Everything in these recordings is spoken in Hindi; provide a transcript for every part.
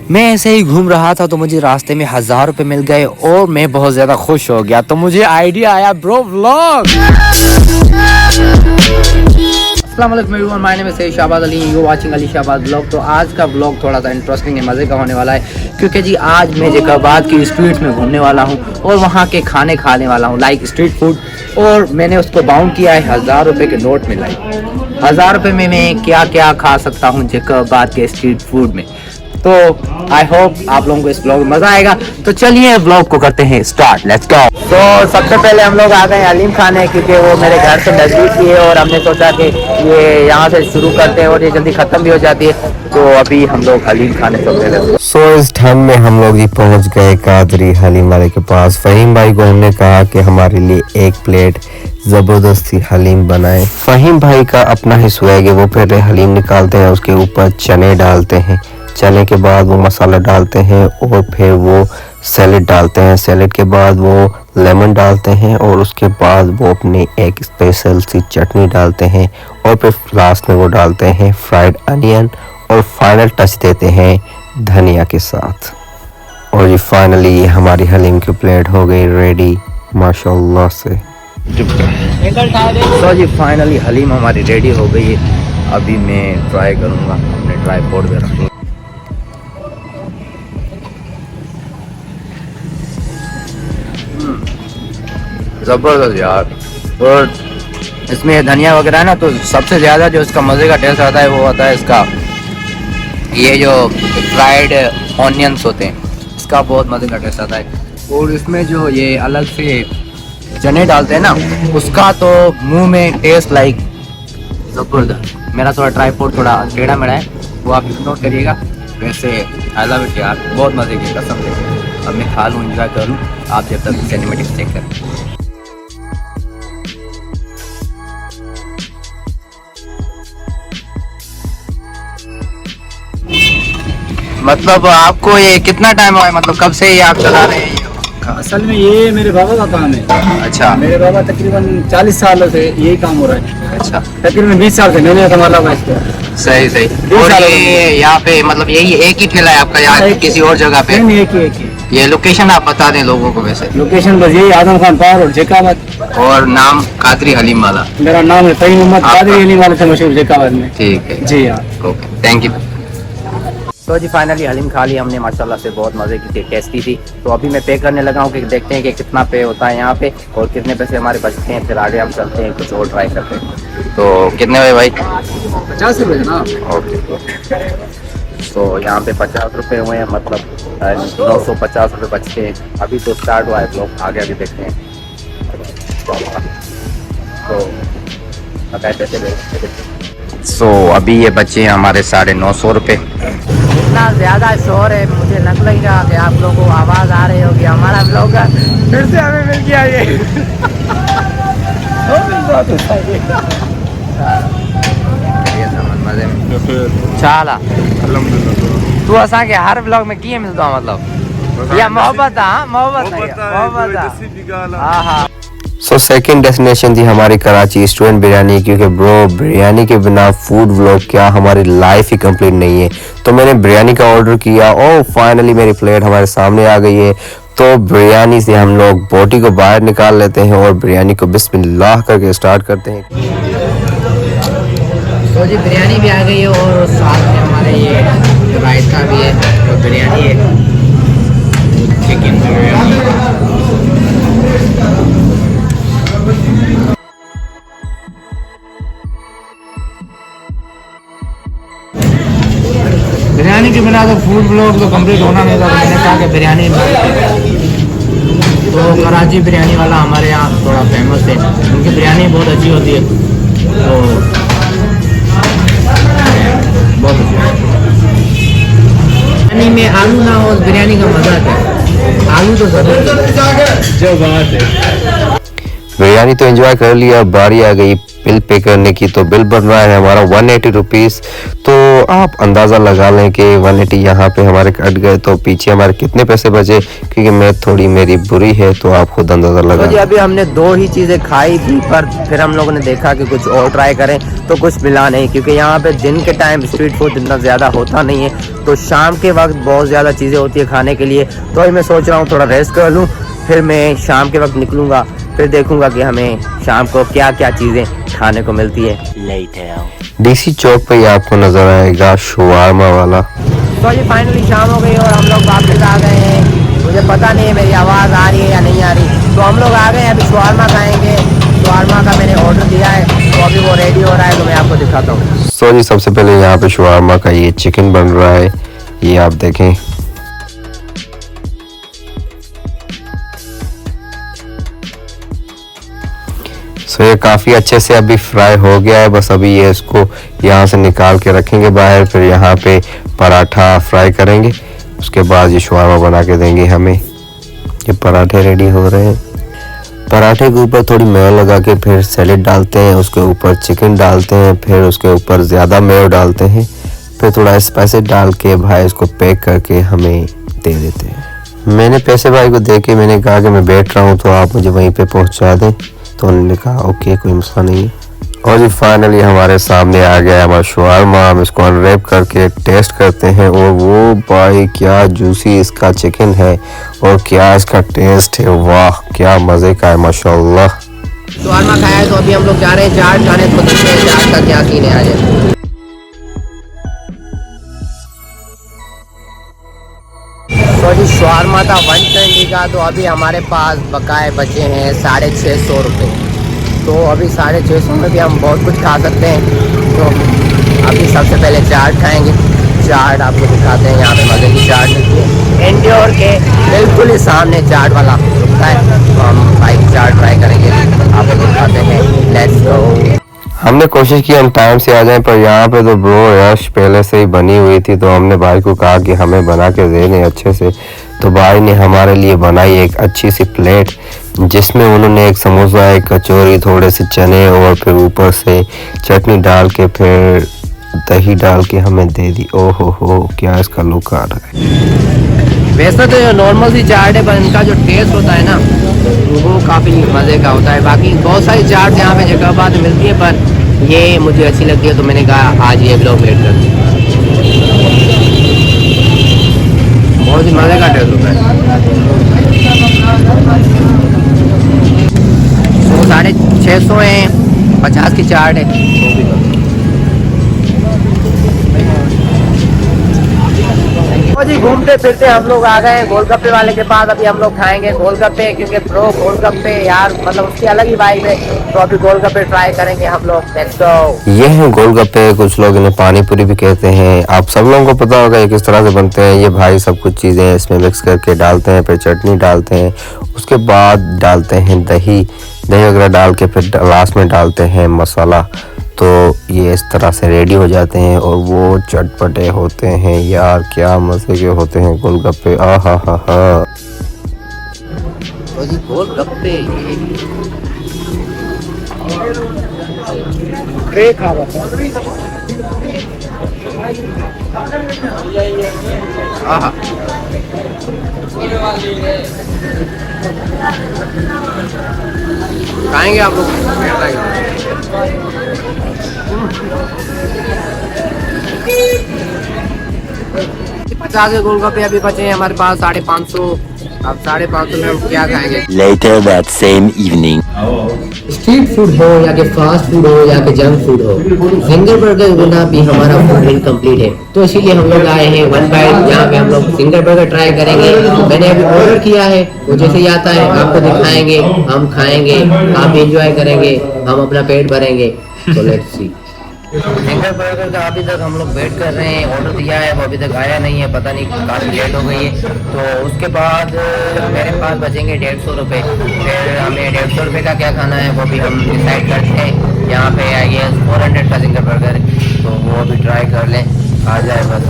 मैं ऐसे ही घूम रहा था तो मुझे रास्ते में 1000 रुपए मिल गए और मैं बहुत ज़्यादा खुश हो गया। तो मुझे आइडिया आया ब्रो व्लॉग। अस्सलाम वालेकुम everyone, my name is Shahbaz Ali, you watching Ali Shahbaz blog. तो आज का ब्लॉग थोड़ा सा इंटरेस्टिंग है, मज़े का होने वाला है क्योंकि जी आज मैं जैकाबाद की स्ट्रीट में घूमने वाला हूँ और वहाँ के खाने खाने वाला हूँ, लाइक स्ट्रीट फूड। और मैंने उसको बाउंड किया है 1000 रुपये के नोट में। लाइक 1000 रुपये में मैं क्या क्या खा सकता हूँ जैकाबाद के स्ट्रीट फूड में। तो आई होप आप लोगों को इस ब्लॉग में मजा आएगा। तो चलिए ब्लॉग को करते हैं स्टार्ट, लेट्स गो। तो सबसे पहले हम लोग आ गए हलीम खाने क्योंकि वो मेरे घर से नजदीक ही है और हमने सोचा कि ये यहाँ से शुरू करते हैं और ये जल्दी खत्म भी हो जाती है। तो अभी हम लोग हलीम खाने चलते हैं। सो इस ठंड में हम लोग ही पहुँच गए कादरी हलीम वाले के पास। फहीम भाई को हमने कहा कि हमारे लिए एक प्लेट ज़बरदस्ती हलीम बनाए। फहीम भाई का अपना ही स्वैग है, वो पहले हलीम निकालते हैं, उसके ऊपर चने डालते हैं, चने के बाद वो मसाला डालते हैं और फिर वो सैलेड डालते हैं, सैलेड के बाद वो लेमन डालते हैं और उसके बाद वो अपनी एक स्पेशल सी चटनी डालते हैं और फिर लास्ट में वो डालते हैं फ्राइड अनियन और फाइनल टच देते हैं धनिया के साथ। और ये फाइनली ये हमारी हलीम की प्लेट हो गई रेडी माशाल्लाह से। तो जी फाइनली हलीम हमारी रेडी हो गई है। अभी मैं ट्राई करूँगा, अपने ट्राइपॉड पे रखूँगा। ज़बरदस्त यार। और इसमें धनिया वगैरह है ना, तो सबसे ज़्यादा जो इसका मज़े का टेस्ट आता है वो आता है इसका ये जो फ्राइड ऑनियंस होते हैं, इसका बहुत मज़े का टेस्ट आता है। और इसमें जो ये अलग से चने डालते हैं ना, उसका तो मुंह में टेस्ट लाइक ज़बरदस्त। मेरा थोड़ा ट्राइपॉड थोड़ा टेढ़ा मेढ़ा है, वो आप इग्नोर करिएगा। वैसे आई लव इट यार, बहुत मज़े की कसम से। अब मैं खा लूँ, इंजॉय करूँ, आप जब तक सिनेमेटिक चेक करें। मतलब आपको ये कितना टाइम हुआ है, मतलब कब से ये आप चला रहे हैं? असल में ये मेरे बाबा का काम है। अच्छा, मेरे बाबा तकरीबन 40 सालों से यही काम हो रहा है। अच्छा, तकरीबन 20 साल से मैंने संभाला हुआ इसको। सही सही। और ये यहाँ पे मतलब यही एक ही ठेला है आपका या किसी और जगह पे? नहीं, एक ही। ये लोकेशन आप बता दें लोगों को। वैसे लोकेशन बस यही आजम खान पार और जैकाबाद। और नाम कादरी हलीम वाला? मेरा नाम है फहीम मोहम्मद कादरी हलीम वाले से मशहूर जैकाबाद में। ठीक है जी हाँ, ओके, थैंक यू। तो जी फाइनली हलीम खा लिया हमने, माशाल्लाह से बहुत मज़े की थी, टेस्टी थी। तो अभी मैं पे करने लगा हूँ कि देखते हैं कि कितना पे होता है यहाँ पे और कितने पैसे हमारे बचते हैं। फिर आगे हम चलते हैं, कुछ और ट्राई करते हैं। तो कितने हुए भाई? 50 रुपये ना। ओके, तो यहाँ पे 50 रुपये हुए हैं, मतलब 950 रुपये बचते हैं। अभी तो स्टार्ट हुआ है ब्लॉग, आगे आगे देखते हैं। तो सो अभी ये बचे हैं हमारे 950 रुपये। इतना ज़्यादा शोर है, मुझे लग रहा कि आप लोगों को आवाज़ आ रही होगी। हमारा ब्लॉग फिर से हमें मिल गया ये। मज़े में चाला तू असा के हर ब्लॉग में किए मिलता मतलब या मोहब्बत? हाँ मोहब्बत। हाँ हाँ। सो सेकंड डेस्टिनेशन थी हमारी कराची स्टूडेंट बिरयानी, क्योंकि ब्रो बिरयानी के बिना फूड व्लॉग क्या, हमारी लाइफ ही कंप्लीट नहीं है। तो मैंने बिरयानी का ऑर्डर किया और फाइनली मेरी प्लेट हमारे सामने आ गई है। तो बिरयानी से हम लोग बोटी को बाहर निकाल लेते हैं और बिरयानी को बिस्मिल्लाह करके स्टार्ट करते हैं। तो जी बिरयानी भी आ गई है और साथ में हमारे ये रायता भी है और बिरयानी है, चिकन बिरयानी। बिरयानी के बिना तो फूड ब्लॉग तो कंप्लीट होना नहीं था, तो मैंने कहा कि बिरयानी। तो कराची बिरयानी वाला हमारे यहाँ थोड़ा फेमस है, उनकी बिरयानी बहुत अच्छी होती है। तो बहुत अच्छी बिरयानी में आलू ना हो, बिरयानी का मजा आता है। आलू तो जबरदस्त जो बात है। बिरयानी तो एंजॉय कर लिया, बारी आ गई बिल पे करने की। तो बिल बन रहा है हमारा 180 रुपीज़। तो आप अंदाज़ा लगा लें कि 180 यहाँ पे हमारे कट गए तो पीछे हमारे कितने पैसे बचे, क्योंकि मैथ थोड़ी मेरी बुरी है तो आप खुद अंदाज़ा तो लगा। जी अभी हमने 2 ही चीज़ें खाई थी, पर फिर हम लोगों ने देखा कि कुछ और ट्राई करें तो कुछ मिला नहीं, क्योंकि यहाँ पे दिन के टाइम स्ट्रीट फूड इतना ज़्यादा होता नहीं है, तो शाम के वक्त बहुत ज़्यादा चीज़ें होती है खाने के लिए। तो अभी मैं सोच रहा हूँ थोड़ा रेस्ट कर लूँ, फिर मैं शाम के वक्त निकलूँगा, फिर देखूँगा कि हमें शाम को क्या क्या चीज़ें खाने को मिलती है। डीसी चौक पे ही आपको नज़र आएगा शवारमा वाला। तो जी फाइनली शाम हो गई और हम लोग वापस आ गए हैं। मुझे पता नहीं है मेरी आवाज़ आ रही है या नहीं आ रही। तो हम लोग आ गए हैं, अभी शवारमा खाएंगे। शवारमा का मैंने ऑर्डर दिया है, तो अभी वो रेडी हो रहा है, तो मैं आपको दिखाता हूँ। सो जी सबसे पहले यहाँ पे शवारमा का ये चिकन बन रहा है, ये आप देखें। सो ये काफ़ी अच्छे से अभी फ्राई हो गया है, बस अभी ये इसको यहाँ से निकाल के रखेंगे बाहर, फिर यहाँ पे पराठा फ्राई करेंगे, उसके बाद ये शवारमा बना के देंगे हमें। ये पराठे रेडी हो रहे हैं। पराठे के ऊपर थोड़ी मेयो लगा के फिर सैलेड डालते हैं, उसके ऊपर चिकन डालते हैं, फिर उसके ऊपर ज़्यादा मेयो डालते हैं, फिर थोड़ा स्पाइसी डाल के भाई इसको पैक करके हमें दे देते हैं। मैंने पैसे भाई को दे के मैंने कहा कि मैं बैठ रहा हूँ तो आप मुझे वहीं पे पहुँचा दें, तो उन्होंने कहा ओके कोई मसला नहीं है। और जी फाइनली हमारे सामने आ गया हमारा शवारमा। हम इसको अनरैप करके टेस्ट करते हैं, और वो भाई क्या जूसी इसका चिकन है और क्या इसका टेस्ट है, वाह क्या मज़े का है माशाल्लाह। शवारमा खाया है, तो अभी हम लोग जा रहे हैं चाट खाने, तो देखते हैं चाट का क्या सीन है आज। तो जी शवारमा था 120 का, तो अभी हमारे पास बकाए बचे हैं 650 रुपये। तो अभी 650 में भी हम बहुत कुछ खा सकते हैं। तो अभी सबसे पहले चाट खाएंगे। चाट आपको दिखाते हैं, यहाँ पे मज़े की चाट मिलती है। इंडोर के बिल्कुल ही सामने चाट वाला रुकता है, तो हम भाई चाट ट्राई करेंगे, आपको दिखाते हैं। Let's go. हमने कोशिश की हम टाइम से आ जाएं, पर यहाँ पे तो ब्रो रश पहले से ही बनी हुई थी, तो हमने भाई को कहा कि हमें बना के दे दें अच्छे से। तो भाई ने हमारे लिए बनाई एक अच्छी सी प्लेट, जिसमें उन्होंने एक समोसा, एक कचौरी, थोड़े से चने और फिर ऊपर से चटनी डाल के फिर दही डाल के हमें दे दी। ओहो हो क्या इसका लुक आ रहा है। वैसे तो नॉर्मल सी चाट है, पर इनका जो टेस्ट होता है ना वो काफ़ी मज़े का होता है। बाकी बहुत सारी चाट यहाँ पे जगह बाद मिलती है, पर ये मुझे अच्छी लगती है, तो मैंने कहा आज ये ब्लॉग मेड करते हैं। बहुत ही मज़े का टेस्ट होता है। तो 650 है, 50 की चाट है, वो भी तो जी घूमते फिरते हम लोग आ गए हैं गोलगप्पे वाले के पास। अभी हम लोग खाएंगे गोलगप्पे, क्योंकि प्रो गोलगप्पे यार मतलब उसकी अलग ही वाइब है। तो अभी गोलगप्पे ट्राई करेंगे हम लोग। Let's go. ये हैं गोलगप्पे, कुछ लोग इन्हें पानी पूरी भी कहते हैं। आप सब लोगों को पता होगा ये किस तरह से बनते हैं। ये भाई सब कुछ चीज़ें इसमें मिक्स करके डालते हैं, फिर चटनी डालते हैं, उसके बाद डालते हैं दही वगैरह डाल के, फिर लास्ट में डालते हैं मसाला। तो ये इस तरह से रेडी हो जाते हैं और वो चटपटे होते हैं यार, क्या मज़े के होते हैं गोलगप्पे। आ हा हा हा। तो जी गोलगप्पे आहा खाएंगे आप लोग। 50 के गोलगप्पे अभी बचे हैं हमारे पास 550। अब 550 में हम क्या खाएंगे। Later that same evening. Street food हो या कि फास्ट फूड हो या कि जंक फूड हो, सिंगर बर्गर बिना भी हमारा फूड इनकम्प्लीट है। तो इसीलिए हम लोग आए हैं वन बाइट, जहाँ पे हम लोग सिंगर बर्गर ट्राई करेंगे। मैंने अभी ऑर्डर किया है, वो जैसे ही आता है आपको दिखाएंगे, हम खाएंगे, आप एंजॉय करेंगे, हम अपना पेट भरेंगे। तो लेट्स सी। सिंगर बर्गर का अभी तक हम लोग वेट कर रहे हैं, ऑर्डर दिया है, वो अभी तक आया नहीं है, पता नहीं काफ़ी लेट हो गई है। तो उसके बाद मेरे पास बचेंगे 150 रुपये। फिर हमें 150 रुपये का क्या खाना है वो भी हम डिसाइड करते हैं। यहाँ पे आइए 400 का सिंगर बर्गर, तो वो भी ट्राई कर लें। आ जाए बस,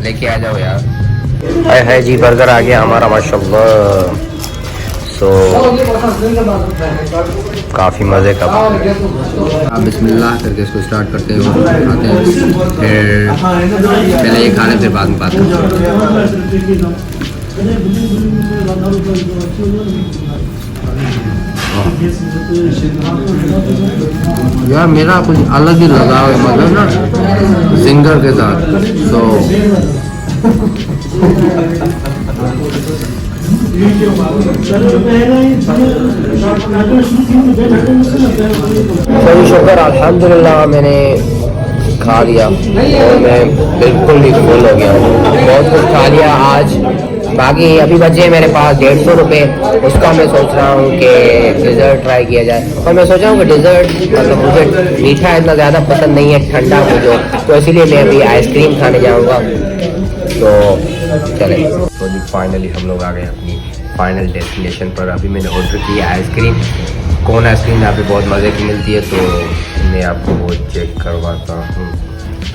लेके आ जाओ यार। है जी बर्गर आ गया हमारा माशाल्लाह। तो काफ़ी मज़े का। आप बिस्मिल्लाह करके इसको स्टार्ट करते हैं और खाते हैं, फिर पहले ये खा लें फिर बाद में बात करते हैं। यार मेरा कुछ अलग ही लगाव है, मतलब ना सिंगर के साथ। तो सभी शुक्र अल्हम्दुलिल्लाह मैंने खा लिया और मैं बिल्कुल ही फुल हो गया हूँ। बहुत कुछ खा लिया आज। बाकी अभी बचे मेरे पास 150 रुपये, उसका मैं सोच रहा हूँ कि डिज़र्ट ट्राई किया जाए। और मैं सोच रहा हूँ कि डिज़र्ट मतलब मुझे मीठा इतना ज़्यादा पसंद नहीं है, ठंडा मुझे, तो इसीलिए मैं अभी आइसक्रीम खाने जाऊँगा। तो चले, तो जी फाइनली हम लोग आ गए अपनी फाइनल डेस्टिनेशन पर। अभी मैंने ऑर्डर किया आइसक्रीम। कौन आइसक्रीम यहाँ पे बहुत मज़े की मिलती है, तो मैं आपको वो चेक करवाता हूँ।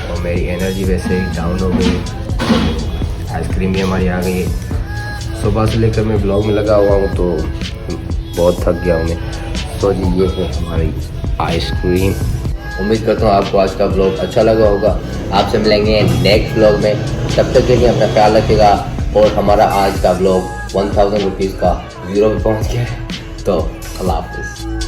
और मेरी एनर्जी वैसे ही डाउन हो गई, आइसक्रीम भी हमारी आ गई है। सुबह से लेकर मैं ब्लॉग में लगा हुआ हूँ तो बहुत थक गया हूँ मैं। तो जी ये है हमारी आइसक्रीम। उम्मीद करता हूँ आपको आज का ब्लॉग अच्छा लगा होगा। आपसे मिलेंगे नेक्स्ट ब्लॉग में, तब तक के लिए अपना ख्याल रखिएगा। और हमारा आज का ब्लॉग 1000 रुपीज़ का 0 पे पहुँच गया है, तो अल्लाह हाफिज़।